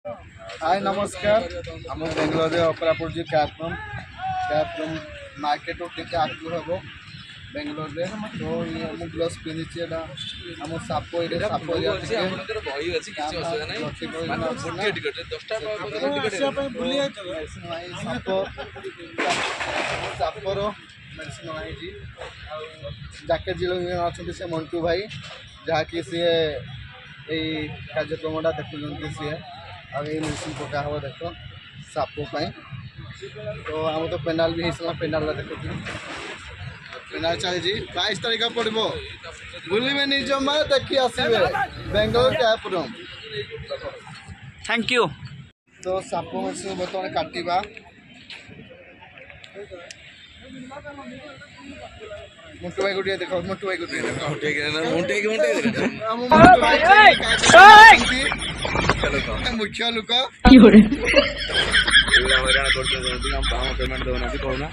हाय नमस्कार आम बेंगलोर अपरा पड़ी कैफ्रम मार्केट टे आगू हम बेंगलोर तो ये ग्लोव्स पिंधि आम साप साप सापर मेडिसिन अणाई जैकेट जो अच्छा से मंटू भाई जहाँकि सी कार्यक्रम देखुं सी मेडिसिन पका हम देख सापाई तो आम तो पेनाल भी होता पेनाल देख पेनाल चली 22 तारीख पड़ो बुलवे जमा देखी आसवे बेंगलोर कैफ्रम थैंक यू। तो साप मेडिसिन बर्तमान काटा मुंटू भाई गोटे देख मुंटू भाई गोटे मुख्य लोक पेमेंट दौना कहना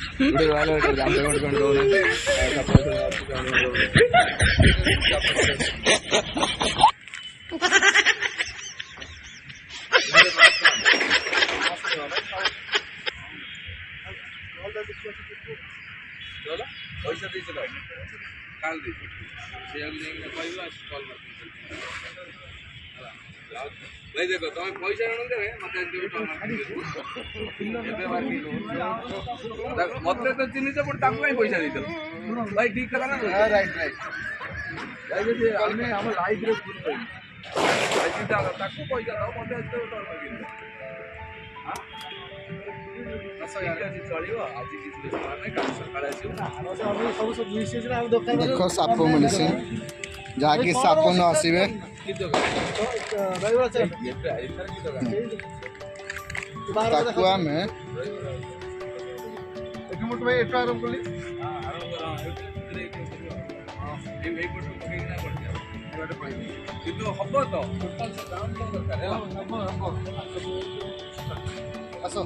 पैसा दीजिए काल भाई देखो तुम पैसा मत तो चिन्ह पैसा दे भाई ठीक करा ना राइट राइट आम लाइफ पैसा दो मत देख साप मेडिसिन जहाँकि साप न आसवे हम तो